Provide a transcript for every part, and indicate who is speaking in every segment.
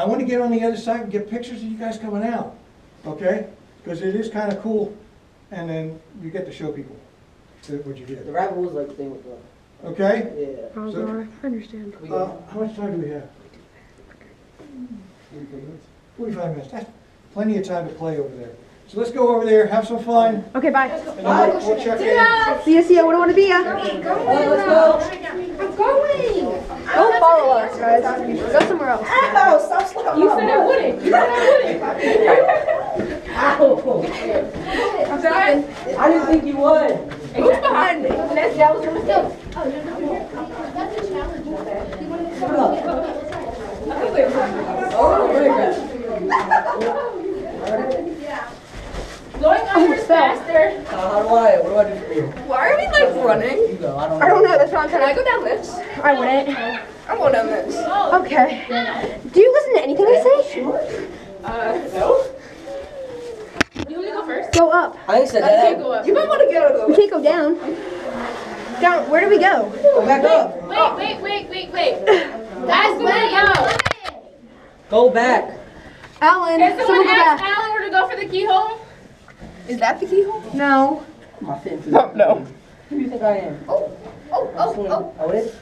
Speaker 1: I want to get on the other side and get pictures of you guys coming out, okay? Because it is kind of cool, and then you get to show people what you did.
Speaker 2: The rabbit was like the thing with the.
Speaker 1: Okay?
Speaker 2: Yeah.
Speaker 1: So,
Speaker 3: I understand.
Speaker 1: how much time do we have? 45 minutes. That's plenty of time to play over there. So let's go over there, have some fun,
Speaker 3: Okay, bye.
Speaker 1: and then we'll check in.
Speaker 3: See ya. What do I want to be ya?
Speaker 2: Let's go.
Speaker 4: I'm going.
Speaker 3: Don't follow us, guys. Go somewhere else.
Speaker 2: Ow! Stop slapping.
Speaker 4: You said I wouldn't. You said I wouldn't.
Speaker 2: Ow! I didn't think you would.
Speaker 4: Who's behind me? That was your mistake. Oh, no. That's a challenge. Going under is faster.
Speaker 2: How do I? What do I do for you?
Speaker 4: Why are we like running?
Speaker 2: You go. I
Speaker 3: I don't know. That's what I'm
Speaker 4: Can
Speaker 3: trying
Speaker 4: I go down this?
Speaker 3: I wouldn't.
Speaker 4: I'm going down this.
Speaker 3: Okay. Do you listen to anything I say?
Speaker 4: No. You want me to go first?
Speaker 3: Go up.
Speaker 2: I ain't said
Speaker 4: I can't
Speaker 2: that.
Speaker 4: go up. You might want to get out of
Speaker 3: We can't go down. Down. Where do we go?
Speaker 2: Go back up.
Speaker 4: Wait. That's the way to go.
Speaker 2: Go back.
Speaker 3: Alan.
Speaker 4: Can someone
Speaker 3: go
Speaker 4: ask
Speaker 3: back.
Speaker 4: Alan where to go for the keyhole? Is that the keyhole?
Speaker 3: No.
Speaker 2: My fit. No. Who do you think I am?
Speaker 4: Oh.
Speaker 2: Oh, it is?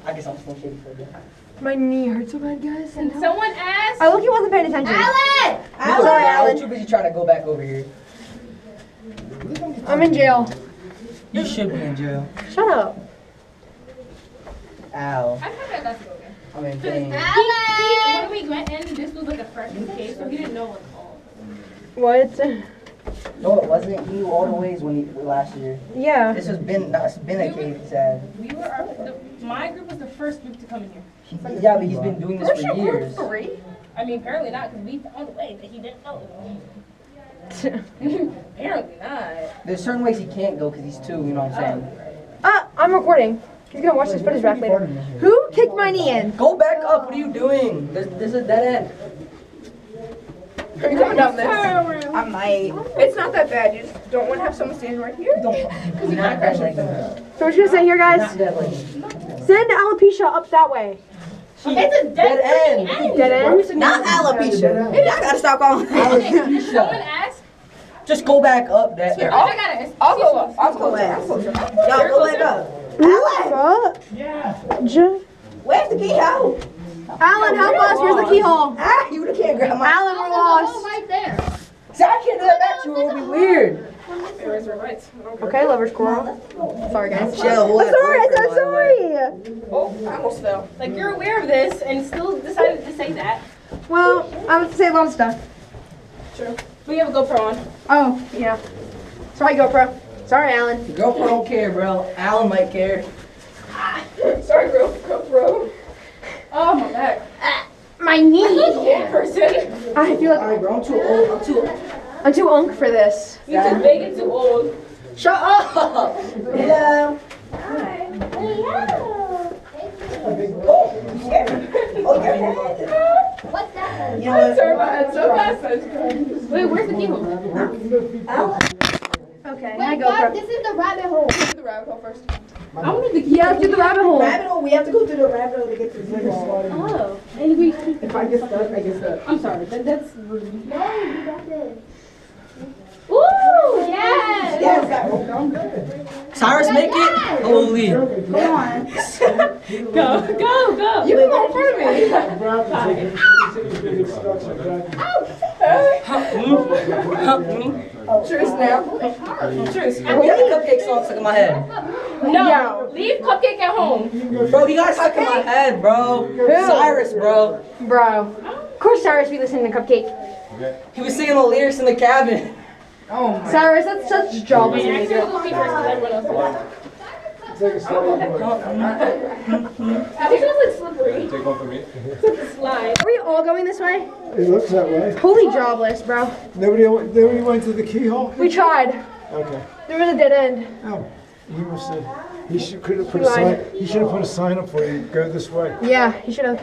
Speaker 2: I guess I'm still shady for a bit.
Speaker 3: My knee hurts so bad, guys.
Speaker 4: Can someone ask?
Speaker 3: I look, he wasn't paying attention.
Speaker 4: Alan!
Speaker 3: Sorry,
Speaker 2: I was
Speaker 3: Alan.
Speaker 2: too busy trying to go back over here.
Speaker 3: I'm in jail.
Speaker 2: You should be in jail.
Speaker 3: Shut up.
Speaker 2: Ow.
Speaker 4: I thought I got to go again.
Speaker 2: I'm in pain.
Speaker 4: When we went in, this was like a freshman case, so he didn't know like all.
Speaker 3: What?
Speaker 2: No, it wasn't. He knew all the ways last year.
Speaker 3: Yeah.
Speaker 2: This has been a cave, he said.
Speaker 4: We were my group was the first group to come in here.
Speaker 2: Yeah, but he's been doing this for years.
Speaker 4: I mean, apparently not, because we found a way that he didn't know. Apparently not.
Speaker 2: There's certain ways he can't go because he's too, you know what I'm saying?
Speaker 3: I'm recording. He's gonna watch this footage back later. Who kicked my knee in?
Speaker 2: Go back up, what are you doing? There's a dead end.
Speaker 4: Are you coming down this?
Speaker 3: I might.
Speaker 4: It's not that bad. You just don't want to have someone standing right here.
Speaker 2: Not that like
Speaker 3: So what you gonna say here, guys?
Speaker 2: Not that like
Speaker 3: Send alopecia up that way.
Speaker 4: It's a dead
Speaker 2: end.
Speaker 3: Dead end?
Speaker 5: Not alopecia. Y'all gotta stop calling.
Speaker 4: Someone asked.
Speaker 2: Just go back up that.
Speaker 4: Here, I got it. I'll go up. I'll go up.
Speaker 5: Y'all go back up.
Speaker 3: What?
Speaker 5: Where's the keyhole?
Speaker 3: Alan, help us. Where's the keyhole?
Speaker 5: Ah, you can't grab my.
Speaker 3: Alan, we're lost.
Speaker 4: Right there.
Speaker 2: See, I can't do that back to you. It would be weird.
Speaker 3: Okay, lover's quarrel. Sorry, guys.
Speaker 5: Jill, hold
Speaker 3: I'm
Speaker 5: that
Speaker 3: sorry.
Speaker 5: boyfriend,
Speaker 3: I'm
Speaker 5: by the way.
Speaker 3: sorry.
Speaker 4: Oh, I almost fell. Like, you're aware of this and still decided to say that.
Speaker 3: Well, I have to say a lot of stuff.
Speaker 4: True. We have a GoPro on.
Speaker 3: Oh, yeah. Sorry, GoPro. Sorry, Alan.
Speaker 2: The GoPro don't care, bro. Alan might care.
Speaker 4: Sorry, GoPro. Oh, my back.
Speaker 3: My knee.
Speaker 4: Old person.
Speaker 3: I feel like
Speaker 2: Alright, bro, I'm too old.
Speaker 3: I'm too unk for this.
Speaker 4: You're too big and too old.
Speaker 2: Shut up!
Speaker 5: Hello.
Speaker 4: What's that?
Speaker 5: You know what?
Speaker 4: Turn my head so fast. Wait, where's the keyhole?
Speaker 3: Okay, hi,
Speaker 4: Wait,
Speaker 3: GoPro.
Speaker 4: God, this is the rabbit hole. Do the rabbit hole first. I wanted the key.
Speaker 3: Yeah, let's do the rabbit hole.
Speaker 5: Rabbit hole. We have to go through the rabbit hole to get to the keyhole.
Speaker 4: Oh, and we.
Speaker 5: If I get stuck, I get stuck.
Speaker 4: I'm sorry. That's rude.
Speaker 6: No, you got this.
Speaker 4: Ooh, yes.
Speaker 5: Yes.
Speaker 2: Cyrus, make it. Holy.
Speaker 4: Go. You can go in front of me.
Speaker 5: Truce now.
Speaker 4: Truce.
Speaker 2: We got the cupcake song stuck in my head.
Speaker 4: No, leave Cupcake at home.
Speaker 2: Bro, he got it stuck in my head, bro. Cyrus, bro.
Speaker 3: Bro. Of course Cyrus be listening to Cupcake.
Speaker 2: He was singing the lyrics in the cabin.
Speaker 3: Cyrus, that's such job.
Speaker 4: Actually, we'll go me first because everyone else is. I wish it was like slippery.
Speaker 7: Take one for me.
Speaker 4: Slide.
Speaker 3: Are we all going this way?
Speaker 1: It looks that way.
Speaker 3: Holy jobless, bro.
Speaker 1: Nobody went to the keyhole?
Speaker 3: We tried.
Speaker 1: Okay.
Speaker 3: There was a dead end.
Speaker 1: Oh, he must have, he should have put
Speaker 3: He
Speaker 1: a sign,
Speaker 3: lied.
Speaker 1: he should have put a sign up for you, go this way.
Speaker 3: Yeah, he should have.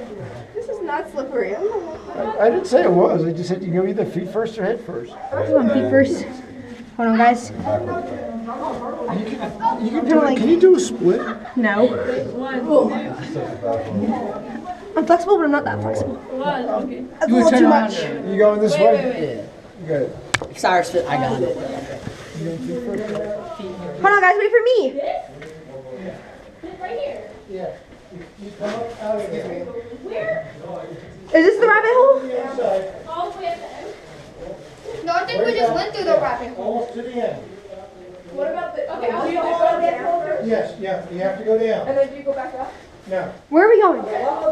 Speaker 4: This is not slippery. I don't know.
Speaker 1: I didn't say it was, I just said you go either feet first or head first.
Speaker 3: Come on, feet first. Hold on, guys.
Speaker 1: Can you do a split?
Speaker 3: No. I'm flexible, but I'm not that flexible.
Speaker 4: Okay.
Speaker 3: That's a little too much.
Speaker 1: You going this way? Good.
Speaker 2: Cyrus fit, I got it.
Speaker 3: Hold on, guys, wait for me.
Speaker 4: Right here.
Speaker 1: Yeah. You come up out of here.
Speaker 4: Where?
Speaker 3: Is this the rabbit hole?
Speaker 4: All the way at the end. No, I think we just went through the rabbit hole.
Speaker 1: Almost to the end.
Speaker 4: What about the? Okay, I'll do all of that.
Speaker 1: Yes, yeah, you have to go down.
Speaker 4: And then do you go back up?
Speaker 1: No,
Speaker 3: Where are we going?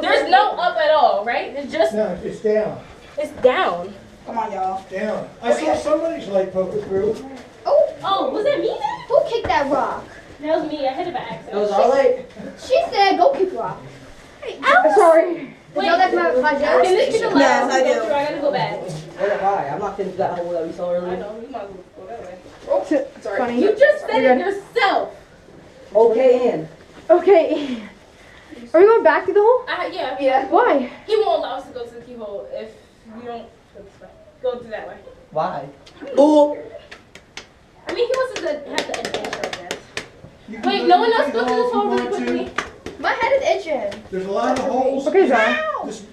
Speaker 6: There's no up at all, right? It's just,
Speaker 1: no, it's down,
Speaker 6: it's down.
Speaker 5: Come on, y'all.
Speaker 1: down. I saw somebody's light poking through.
Speaker 4: Oh,
Speaker 6: Oh, was that me then?
Speaker 4: who kicked that rock?
Speaker 6: That was me. I hit it by
Speaker 2: It
Speaker 6: accident.
Speaker 2: was alright.
Speaker 4: She said, "Go kick rock."
Speaker 3: Sorry.
Speaker 6: Wait,
Speaker 4: No, that's my job.
Speaker 6: can this be the
Speaker 5: Yes,
Speaker 6: last?
Speaker 5: I
Speaker 6: one?
Speaker 5: do.
Speaker 6: I gotta go back.
Speaker 2: Why? I'm not into that hole that we saw
Speaker 6: I
Speaker 2: earlier.
Speaker 6: know, you might as well go that way.
Speaker 3: Sorry. Funny.
Speaker 6: You just said
Speaker 3: You're
Speaker 6: it
Speaker 3: good.
Speaker 6: yourself.
Speaker 2: Okay, in.
Speaker 3: Okay. Are we going back through the hole?
Speaker 6: Yeah.
Speaker 4: Yeah.
Speaker 3: Why?
Speaker 6: He won't allow us to go to the keyhole if you don't go this way. Go through that way.
Speaker 2: Why? Oh!
Speaker 6: I mean, he wants us to have the adventure of that.
Speaker 1: You can
Speaker 6: Wait,
Speaker 1: go-
Speaker 6: no one
Speaker 1: you
Speaker 6: else
Speaker 1: can
Speaker 6: go through this
Speaker 1: if you
Speaker 6: hole really
Speaker 1: want to.
Speaker 6: quickly.
Speaker 4: My head is itching.
Speaker 1: There's a lot of holes.
Speaker 3: Okay, Zara.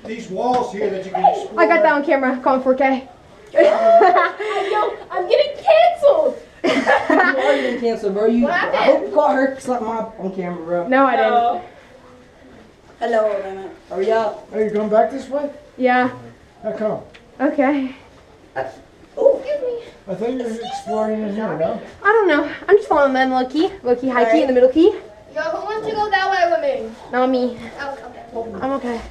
Speaker 1: These walls here that you can explore.
Speaker 3: I got that on camera. Calling 4K.
Speaker 6: Yo, I'm getting canceled.
Speaker 2: You are getting canceled, bro. You,
Speaker 4: What
Speaker 2: I
Speaker 4: happened?
Speaker 2: hope you caught her slap my on camera, bro.
Speaker 3: No, I didn't.
Speaker 6: No.
Speaker 5: Hello, Lena.
Speaker 2: Hurry up.
Speaker 1: Are you going back this way?
Speaker 3: Yeah.
Speaker 1: How come?
Speaker 3: Okay.
Speaker 5: Oh,
Speaker 4: Excuse me.
Speaker 1: I thought you were exploring in here, no?
Speaker 3: I don't know. I'm just following them low key. Low key, high key, and the middle key.
Speaker 4: Yo, who wants to go that way with me?
Speaker 3: Not me.
Speaker 4: I'll come down.
Speaker 3: I'm okay.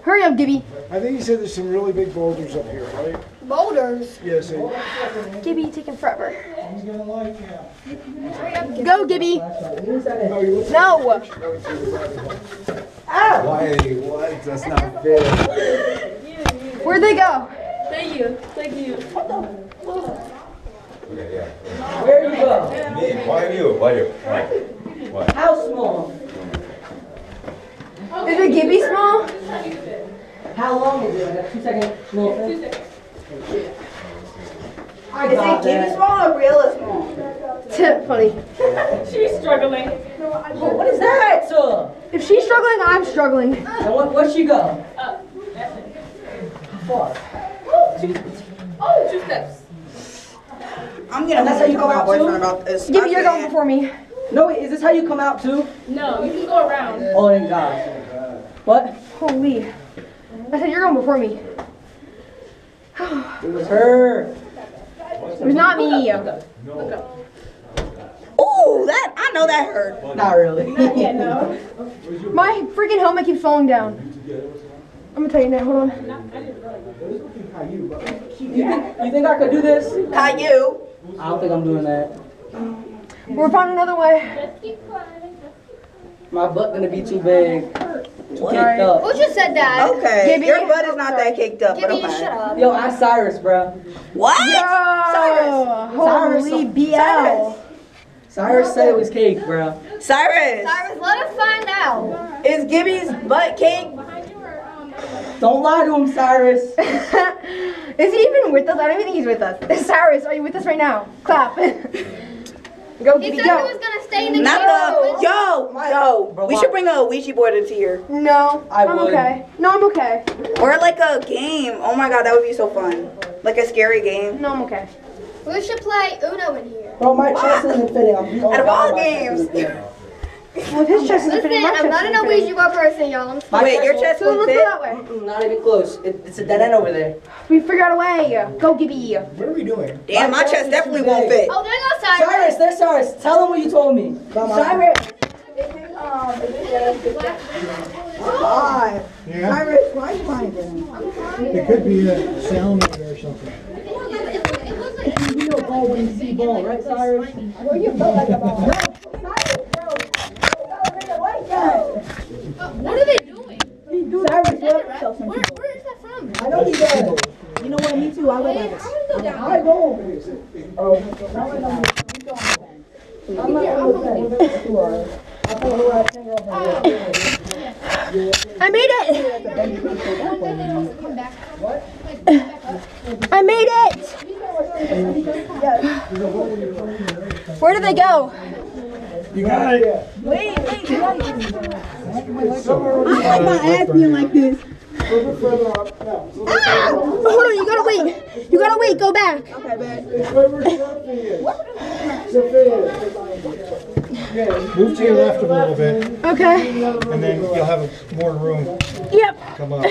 Speaker 3: Hurry up, Gibby.
Speaker 1: I think you said there's some really big boulders up here, right?
Speaker 4: Boulders.
Speaker 1: Yes.
Speaker 3: Gibby, you taking forever.
Speaker 1: He's gonna like you.
Speaker 4: Hurry up.
Speaker 3: Go, Gibby.
Speaker 1: No, you look.
Speaker 3: No.
Speaker 7: Why? What? That's not fair.
Speaker 3: Where'd they go?
Speaker 6: Thank you. Thank you.
Speaker 7: Okay, yeah.
Speaker 2: Where you go?
Speaker 7: Me? Why you? Why you? Why?
Speaker 2: How small?
Speaker 3: Is it Gibby small?
Speaker 2: How long is it? Like a 2-second small thing?
Speaker 6: 2 seconds.
Speaker 2: I
Speaker 5: is
Speaker 2: got
Speaker 5: it Jimmy
Speaker 2: that.
Speaker 5: small or real small?
Speaker 3: Funny.
Speaker 6: She's struggling.
Speaker 2: Oh, what is that?
Speaker 3: If she's struggling, I'm struggling.
Speaker 2: And where'd she go?
Speaker 6: Up. That's it.
Speaker 2: Far.
Speaker 6: Oh, 2 steps.
Speaker 5: I'm gonna
Speaker 2: That's how you
Speaker 5: tell
Speaker 2: go
Speaker 5: my
Speaker 2: out
Speaker 5: boyfriend
Speaker 2: too?
Speaker 5: about this.
Speaker 3: Gibby, you're going before me.
Speaker 2: No, wait, is this how you come out too?
Speaker 6: No, you can go around.
Speaker 2: Oh, thank God. What?
Speaker 3: Holy. I said you're going before me.
Speaker 2: It was her.
Speaker 3: It was not me.
Speaker 5: Ooh, that I know that hurt.
Speaker 2: Not really.
Speaker 3: My freaking helmet keeps falling down. I'm gonna tell you now. Hold on.
Speaker 2: You think I could do this?
Speaker 5: Caillou.
Speaker 2: I don't think I'm doing that.
Speaker 3: We're finding another way.
Speaker 6: Just keep climbing.
Speaker 2: My butt gonna be too big. Too caked up.
Speaker 4: Who just said that?
Speaker 5: Okay,
Speaker 3: Gibby.
Speaker 5: your butt is not that caked up, but
Speaker 4: Gibby,
Speaker 5: okay.
Speaker 4: shut up.
Speaker 2: Yo, I'm Cyrus, bro.
Speaker 5: What?
Speaker 3: Oh, holy BL.
Speaker 2: Cyrus said it was cake, bro.
Speaker 5: Cyrus,
Speaker 4: Cyrus, let us find out.
Speaker 5: is Gibby's butt cake?
Speaker 2: Don't lie to him, Cyrus.
Speaker 3: Is he even with us? I don't even think he's with us. Cyrus, are you with us right now? Clap. Go,
Speaker 4: He
Speaker 3: Gibby,
Speaker 4: said he was
Speaker 3: go.
Speaker 4: gonna stay in the
Speaker 5: Not
Speaker 4: keyhole.
Speaker 5: the yo.
Speaker 2: Bro,
Speaker 5: We
Speaker 2: why?
Speaker 5: should bring a Ouija board into here,
Speaker 3: No,
Speaker 2: I
Speaker 3: I'm
Speaker 2: would.
Speaker 3: okay. No, I'm okay.
Speaker 5: or like a game. Oh my God, that would be so fun. Like a scary game.
Speaker 3: No, I'm okay.
Speaker 4: We should play Uno in here.
Speaker 2: Bro, my chest isn't fitting. I'm
Speaker 5: Out of all games.
Speaker 3: Well, his chest isn't
Speaker 4: Listen,
Speaker 3: fitting. My chest
Speaker 4: I'm not
Speaker 3: isn't
Speaker 4: an
Speaker 3: fitting.
Speaker 4: Ouija board person, y'all. I'm
Speaker 2: My
Speaker 5: Wait, your
Speaker 2: won't-
Speaker 5: chest
Speaker 3: So
Speaker 5: won't
Speaker 3: let's go
Speaker 5: fit?
Speaker 3: that way.
Speaker 2: Not even close. It's a dead end over there.
Speaker 3: We figured out a way. Go, Gibby.
Speaker 1: What are we doing?
Speaker 5: Damn, my chest definitely won't fit.
Speaker 4: Oh, there goes Cyrus.
Speaker 2: Cyrus, there's Cyrus. Tell them what you told me. Cyrus.
Speaker 5: Why?
Speaker 1: Yeah,
Speaker 5: Cyrus, why are you lying to him?
Speaker 1: it could be a sound or something.
Speaker 2: You know ball when you see ball, right, Cyrus?
Speaker 4: What are they doing?
Speaker 2: Cyrus,
Speaker 4: Where is that from?
Speaker 2: I know he does.
Speaker 5: You know what? Me too. I would like
Speaker 4: Go down.
Speaker 2: I go.
Speaker 3: I made it. I made it. Where did they go?
Speaker 1: You got it.
Speaker 5: Wait, you gotta give me
Speaker 3: I'm not acting like this. Hold on, you gotta wait. You gotta wait, go back.
Speaker 1: It's where Sophia is. Move to your left a little bit,
Speaker 3: Okay.
Speaker 1: and then you'll have more room.
Speaker 3: Yep.
Speaker 1: Come up.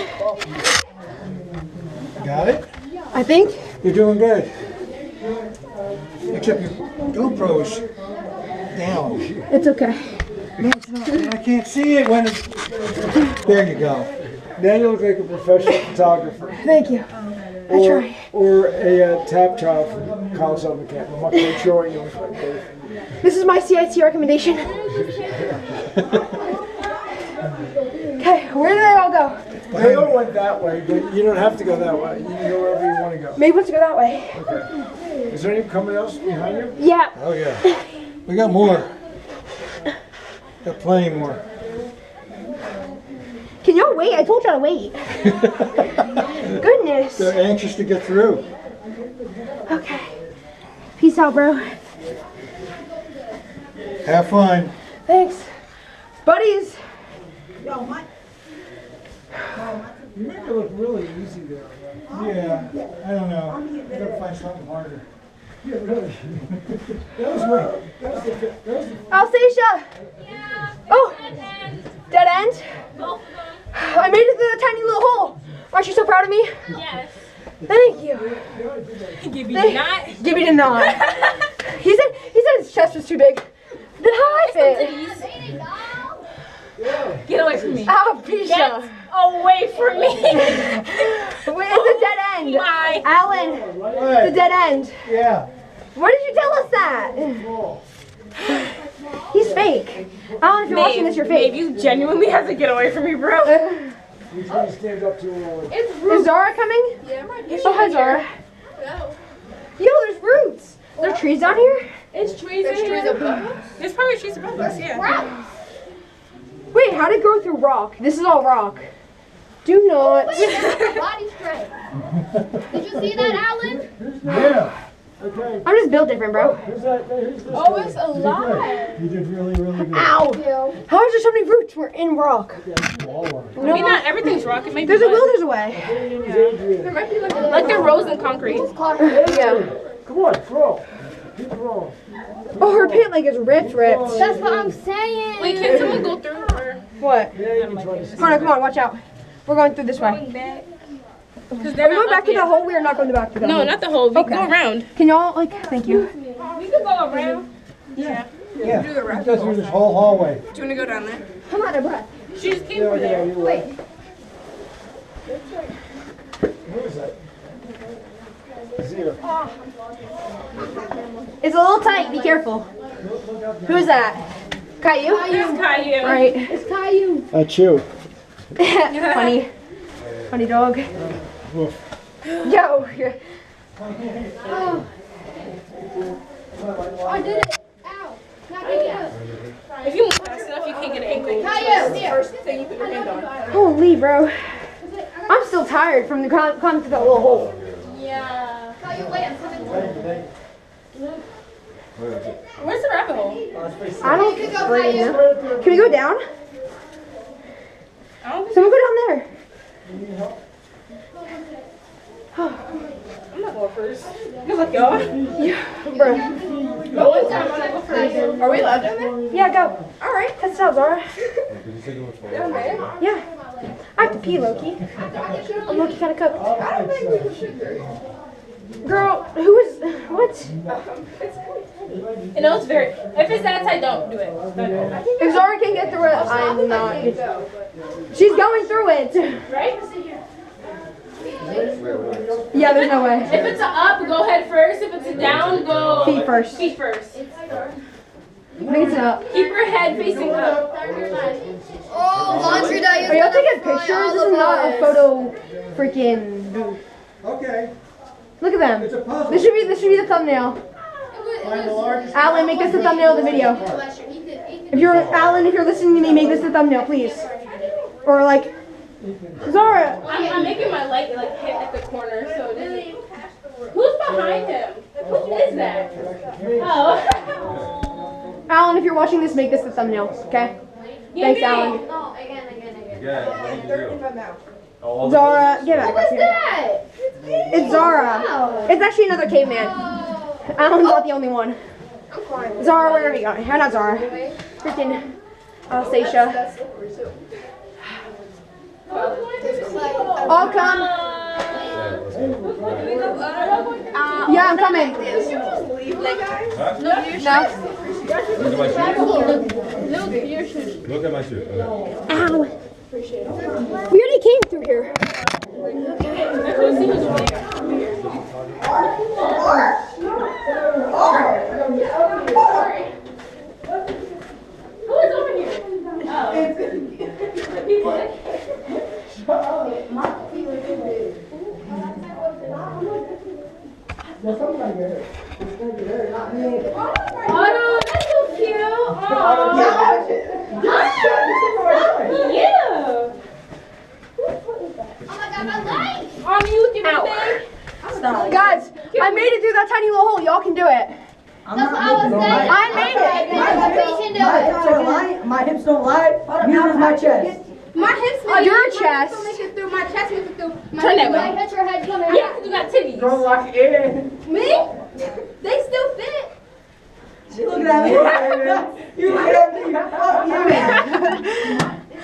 Speaker 1: Got it?
Speaker 3: I think.
Speaker 1: You're doing good. Except your GoPro's down.
Speaker 3: It's okay.
Speaker 1: No, it's not. I can't see it when it's... There you go. Now you look like a professional photographer.
Speaker 3: Thank you. I try.
Speaker 1: Or a tap child from college summer camp. I'm not quite sure what you look like, Dave.
Speaker 3: This is my CIT recommendation. Okay, where did they all go?
Speaker 1: They all went that way, but you don't have to go that way. You can go wherever you want to go.
Speaker 3: Maybe let's go that way.
Speaker 1: Okay. Is there anyone else behind you?
Speaker 3: Yeah.
Speaker 1: Oh, yeah. We got more. Got plenty more.
Speaker 3: Can y'all wait? I told y'all to wait. Goodness.
Speaker 1: They're anxious to get through.
Speaker 3: Okay. Peace out, bro.
Speaker 1: Have fun.
Speaker 3: Thanks. Buddies.
Speaker 1: You make it look really easy there. Yeah, I don't know. I gotta find something harder. Yeah, really. That was
Speaker 3: Alsacia.
Speaker 6: Yeah.
Speaker 3: Oh. Dead end?
Speaker 6: Both of
Speaker 3: I made it through that tiny little hole. Aren't you so proud of me?
Speaker 6: them. Yes.
Speaker 3: Thank you.
Speaker 6: Give you not.
Speaker 3: Give me the nod. He said his chest was too big. Then how I fit?
Speaker 6: Get away from me.
Speaker 3: Alopecia.
Speaker 6: Get away from me.
Speaker 3: Wait, it's a dead end.
Speaker 6: My.
Speaker 3: Alan, it's a dead end.
Speaker 1: Yeah.
Speaker 3: Why did you tell us that? He's fake. Alan, if you're watching this, you're fake.
Speaker 6: Babe, you genuinely have to get away from me, bro.
Speaker 1: You try to stand up to her.
Speaker 3: Is Zara coming?
Speaker 6: Yeah, my
Speaker 3: Oh, hi, Zara. Yo, there's roots. There are trees down here?
Speaker 6: It's trees in here. There's probably trees above us, yeah.
Speaker 3: Wait, how did it grow through rock? This is all rock. Do not.
Speaker 4: Body strength. Did you see that, Alan?
Speaker 1: Yeah. Okay.
Speaker 3: I'm just built different, bro.
Speaker 1: Who's that? Who's this
Speaker 6: Oh,
Speaker 1: guy?
Speaker 6: it's alive.
Speaker 1: You did really, really good.
Speaker 3: Ow! How is there so many roots? We're in rock.
Speaker 1: All of it.
Speaker 6: I mean, not everything's rock. It might be
Speaker 3: There's a
Speaker 6: mud.
Speaker 3: will, there's a way.
Speaker 6: Like the rose and concrete.
Speaker 3: Yeah.
Speaker 1: Come on, throw. Keep throwing.
Speaker 3: Oh, her pant leg is ripped.
Speaker 4: That's what I'm saying.
Speaker 6: Wait, can someone go through or
Speaker 3: What?
Speaker 1: Yeah, you can try to
Speaker 3: Come on, watch out. We're going through this way.
Speaker 6: going back? Because
Speaker 3: Are
Speaker 6: they're
Speaker 3: we
Speaker 6: not
Speaker 3: going back
Speaker 6: up
Speaker 3: to the
Speaker 6: yet.
Speaker 3: hole? We are not going back to the hole.
Speaker 6: No, not the hole. We
Speaker 3: Okay.
Speaker 6: go around.
Speaker 3: Can y'all, thank you.
Speaker 6: We could go around.
Speaker 1: Yeah. Go through this whole hallway.
Speaker 6: Do you want to go down there?
Speaker 3: I'm out of breath.
Speaker 6: She just came
Speaker 1: Yeah,
Speaker 6: from
Speaker 1: yeah,
Speaker 6: there.
Speaker 1: you
Speaker 3: Wait.
Speaker 1: Who is that? Zero.
Speaker 3: It's a little tight. Be careful. Who's that? Caillou?
Speaker 6: It's Caillou.
Speaker 3: Right.
Speaker 4: It's Caillou.
Speaker 1: That's you.
Speaker 3: Funny. Funny dog.
Speaker 1: Woof.
Speaker 3: Yo.
Speaker 4: I did it. Ow. Not big enough.
Speaker 6: If you move fast enough, you can't get an ankle.
Speaker 4: Caillou, here.
Speaker 6: First thing you put your hand on.
Speaker 3: Holy, bro. I'm still tired from the climbing to that little hole.
Speaker 6: Yeah.
Speaker 4: Caillou, wait, I'm coming.
Speaker 6: Where's the rabbit hole?
Speaker 3: I don't
Speaker 4: You can go,
Speaker 3: really
Speaker 4: Caillou.
Speaker 3: know. Can we go down?
Speaker 6: I don't think
Speaker 3: Someone go down there.
Speaker 6: I'm not going first. Good luck, y'all.
Speaker 3: Bro.
Speaker 6: Go down. I'm gonna go first. Are we allowed down there?
Speaker 3: Yeah, go. All right, test it out, Zara.
Speaker 6: Down there?
Speaker 3: Yeah. I have to pee, Loki. I'm Loki kind of cooked.
Speaker 6: I don't think we should.
Speaker 3: Girl, who is what?
Speaker 6: You know, it's very. If it's that tight, don't do it.
Speaker 3: If Zara can get through it, I'm not. She's going through it.
Speaker 6: Right?
Speaker 3: Yeah, there's no way.
Speaker 6: If it's a up, go head first. If it's a down, go
Speaker 3: Feet first.
Speaker 6: Feet first.
Speaker 3: I think it's up.
Speaker 6: Keep your head facing up.
Speaker 4: Oh, laundry day is
Speaker 3: Are y'all
Speaker 4: gonna
Speaker 3: taking
Speaker 4: fry
Speaker 3: pictures?
Speaker 4: all
Speaker 3: This is
Speaker 4: of
Speaker 3: not a
Speaker 4: us.
Speaker 3: photo freaking booth.
Speaker 1: Okay.
Speaker 3: Look at them.
Speaker 1: It's a puzzle.
Speaker 3: This should be the thumbnail.
Speaker 1: Find the largest.
Speaker 3: Alan, make this the thumbnail of the video. If you're Alan, if you're listening to me, make this the thumbnail, please. Or like, Zara.
Speaker 6: I'm making my light like hit at the corner, so it doesn't. Who's behind him? Who is that? Oh.
Speaker 3: Alan, if you're watching this, make this the thumbnail, okay? Thanks, Alan.
Speaker 4: No, again.
Speaker 7: Yeah, what did you do? Oh,
Speaker 3: Zara, get back
Speaker 4: What
Speaker 3: up
Speaker 4: was
Speaker 3: here.
Speaker 4: that?
Speaker 3: It's Zara. It's actually another caveman.
Speaker 4: Oh.
Speaker 3: Alan's not the only one.
Speaker 4: I'm crying.
Speaker 3: Zara, where are we going? Not Zara. Freaking Anastasia.
Speaker 4: That's slippery too.
Speaker 3: I'll come. Yeah, I'm coming.
Speaker 7: Huh?
Speaker 3: No.
Speaker 7: Look at my shoes. Look at my shoes. Okay.
Speaker 3: Ow. We already came through here.
Speaker 6: Who is over here? Oh, that's so cute. Oh, yeah.
Speaker 4: Oh my god, my light!
Speaker 6: On mute, you thing.
Speaker 3: Guys, I made it through that tiny little hole. Y'all can do it.
Speaker 4: That's what I was saying.
Speaker 3: I made it.
Speaker 4: We can do it.
Speaker 2: My hips don't lie. Neither does my chest.
Speaker 4: My hips
Speaker 3: Oh, your chest.
Speaker 4: make it through. My chest make it through.
Speaker 6: Turn that
Speaker 4: My
Speaker 6: way.
Speaker 4: hips are head coming
Speaker 6: Yeah,
Speaker 4: out.
Speaker 6: you got titties.
Speaker 2: Don't lock in.
Speaker 4: Me? They still fit.
Speaker 2: She looking at me. You looking at me. Fuck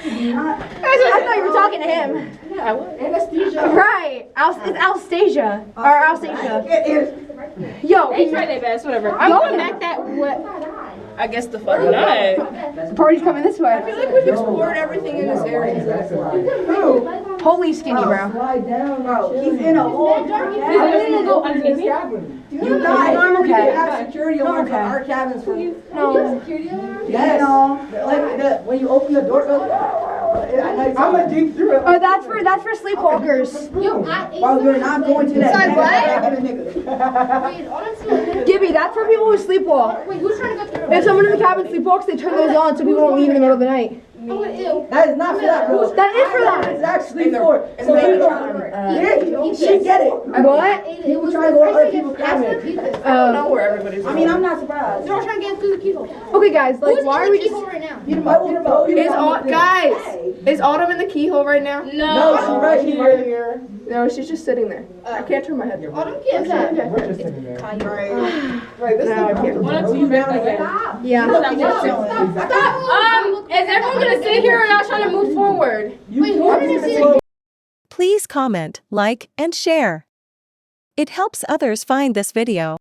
Speaker 2: you.
Speaker 3: I thought you were talking to him.
Speaker 6: Yeah, I would.
Speaker 2: Anesthesia.
Speaker 3: Right. It's Alstasia. Or Alstasia.
Speaker 2: It is.
Speaker 3: Yo,
Speaker 6: They tried their best, whatever. I'm going back that way. I guess the fuck not.
Speaker 3: the party's coming this way.
Speaker 2: We've explored everything in this area. Who?
Speaker 3: Holy skinny, bro.
Speaker 2: Slide down, bro. He's in a hole.
Speaker 6: He's gonna go underneath me.
Speaker 2: You guys,
Speaker 3: I'm okay.
Speaker 2: we have security alarms on our cabins for you.
Speaker 3: No.
Speaker 2: Yes. Like when you open the door, it goes. I'm gonna dig through it.
Speaker 3: Oh, that's for sleepwalkers.
Speaker 4: Yo, I ate
Speaker 2: While we're not going to that.
Speaker 4: Sorry, what?
Speaker 2: Nigga.
Speaker 4: Wait, honestly.
Speaker 3: Gibby, that's for people who sleepwalk.
Speaker 4: Wait, who's trying to go through?
Speaker 3: If someone in the cabin sleepwalks, they turn those on so people don't leave in the middle of the night.
Speaker 4: Oh, ew.
Speaker 2: That is not for that, bro.
Speaker 3: That is for that.
Speaker 2: It's actually for. So people, she get it.
Speaker 3: What?
Speaker 2: People trying to go to other people's cabins.
Speaker 6: Where everybody's
Speaker 2: I mean, I'm not surprised.
Speaker 4: They're all trying to get through the keyhole.
Speaker 3: Okay, guys, like,
Speaker 4: Who's
Speaker 3: why
Speaker 4: in
Speaker 3: are we
Speaker 4: the
Speaker 3: just...
Speaker 4: keyhole right now?
Speaker 8: Is Autumn in the keyhole right now?
Speaker 2: No, she's right here.
Speaker 8: No, she's just sitting there. I can't turn my head.
Speaker 4: Autumn can't that.
Speaker 1: We're just sitting there.
Speaker 2: Right, this
Speaker 8: No, I can't.
Speaker 6: One or two back again.
Speaker 3: Yeah.
Speaker 6: Is everyone gonna sit here or y'all trying to move forward?
Speaker 4: Wait, who did you see?
Speaker 9: Please comment, like, and share. It helps others find this video.